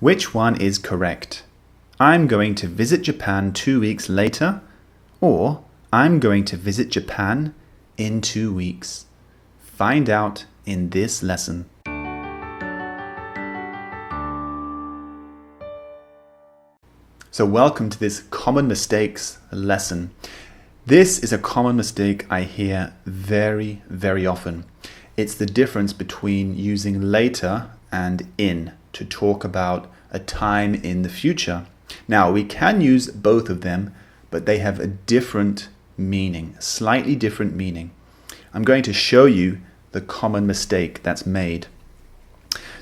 Which one is correct? I'm going to visit Japan 2 weeks later, or I'm going to visit Japan in 2 weeks. Find out in this lesson. So welcome to this common mistakes lesson. This is a common mistake I hear very, very often. It's the difference between using later and in to talk about a time in the future. Now, we can use both of them, but they have a different meaning, slightly different meaning. I'm going to show you the common mistake that's made.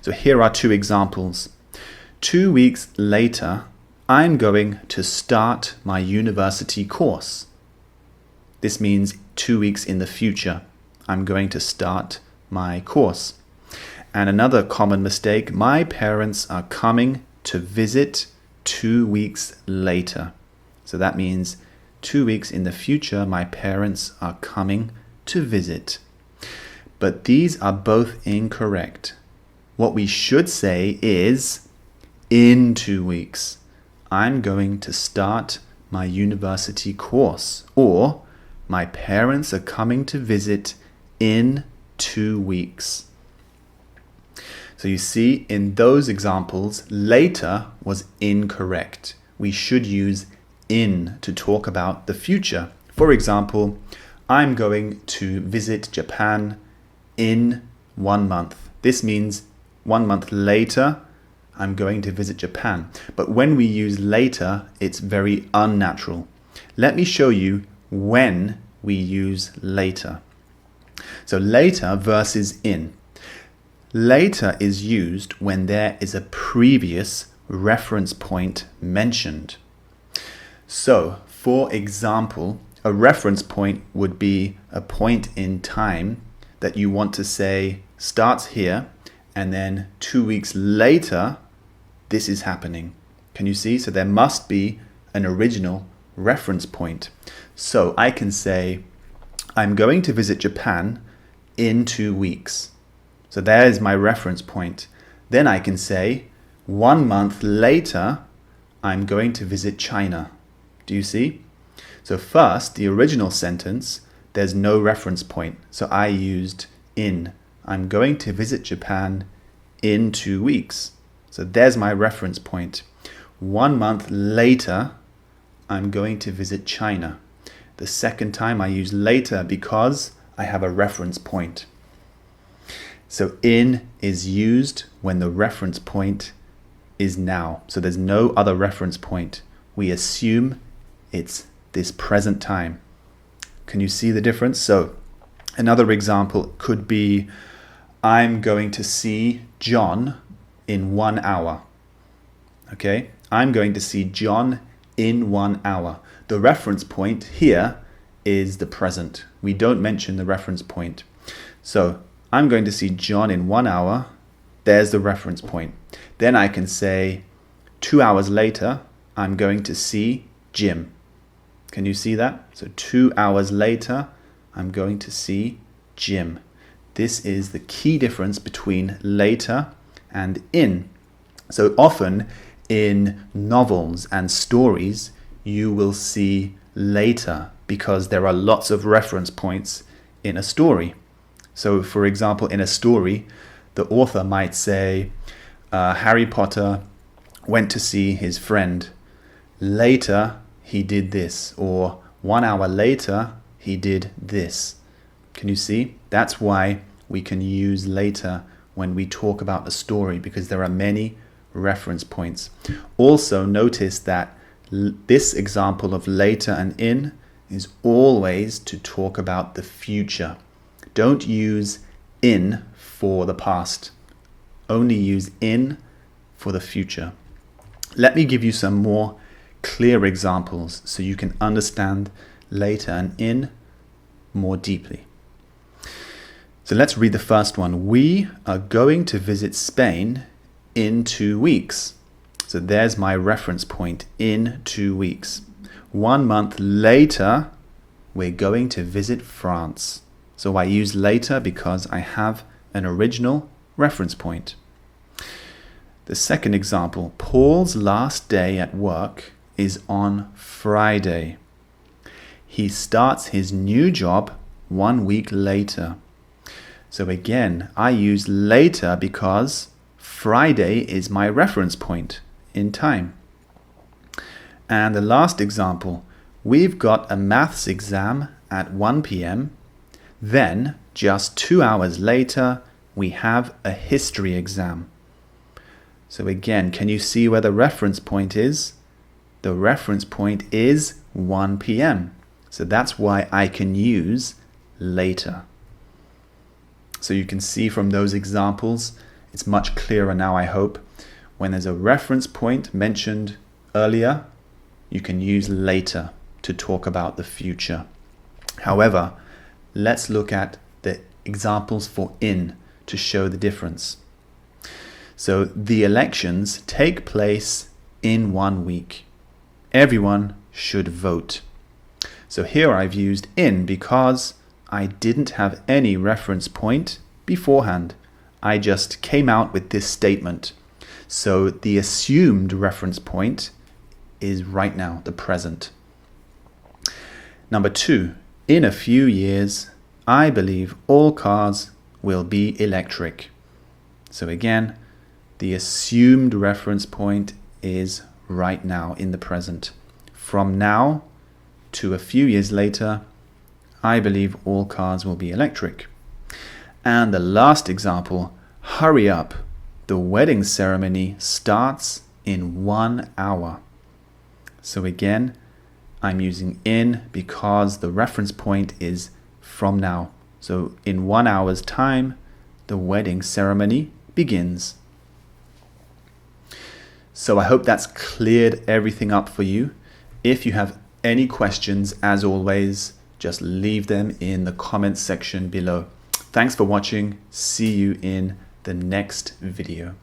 So here are two examples. 2 weeks later, I'm going to start my university course. This means 2 weeks in the future. I'm going to start my course. And another common mistake, my parents are coming to visit 2 weeks later. So that means 2 weeks in the future, my parents are coming to visit. But these are both incorrect. What we should say is, in 2 weeks, I'm going to start my university course. Or, my parents are coming to visit in 2 weeks. So you see, in those examples, later was incorrect. We should use in to talk about the future. For example, I'm going to visit Japan in 1 month. This means 1 month later, I'm going to visit Japan. But when we use later, it's very unnatural. Let me show you when we use later. So later versus in. Later is used when there is a previous reference point mentioned. So, for example, a reference point would be a point in time that you want to say starts here, and then 2 weeks later, this is happening. Can you see? So there must be an original reference point. So I can say, I'm going to visit Japan in 2 weeks. So there's my reference point. Then I can say, 1 month later, I'm going to visit China. Do you see? So first, the original sentence, there's no reference point. So I used in. I'm going to visit Japan in 2 weeks. So there's my reference point. 1 month later, I'm going to visit China. The second time I use later because I have a reference point. So in is used when the reference point is now. So there's no other reference point. We assume it's this present time. Can you see the difference? So another example could be, I'm going to see John in 1 hour. Okay, I'm going to see John in 1 hour. The reference point here is the present. We don't mention the reference point. So I'm going to see John in 1 hour. There's the reference point. Then I can say 2 hours later, I'm going to see Jim. Can you see that? So 2 hours later, I'm going to see Jim. This is the key difference between later and in. So often in novels and stories, you will see later because there are lots of reference points in a story. So for example, in a story, the author might say, Harry Potter went to see his friend. Later, he did this, or 1 hour later, he did this. Can you see? That's why we can use later when we talk about a story, because there are many reference points. Also notice that this example of later and in is always to talk about the future. Don't use in for the past. Only use in for the future. Let me give you some more clear examples so you can understand later and in more deeply. So let's read the first one. We are going to visit Spain in 2 weeks. So there's my reference point, in 2 weeks. 1 month later, we're going to visit France. So I use later because I have an original reference point. The second example, Paul's last day at work is on Friday. He starts his new job 1 week later. So again, I use later because Friday is my reference point in time. And the last example, we've got a maths exam at 1 p.m. Then, just 2 hours later, we have a history exam. So again, can you see where the reference point is? The reference point is 1 p.m. So that's why I can use later. So you can see from those examples, it's much clearer now, I hope. When there's a reference point mentioned earlier, you can use later to talk about the future. However, let's look at the examples for in to show the difference. So the elections take place in 1 week. Everyone should vote. So here I've used in because I didn't have any reference point beforehand. I just came out with this statement. So the assumed reference point is right now, the present. Number 2, in a few years, I believe all cars will be electric. So again, the assumed reference point is right now in the present. From now to a few years later, I believe all cars will be electric. And the last example, hurry up. The wedding ceremony starts in 1 hour. So again, I'm using in because the reference point is from now. So in 1 hour's time, the wedding ceremony begins. So I hope that's cleared everything up for you. If you have any questions, as always, just leave them in the comments section below. Thanks for watching. See you in the next video.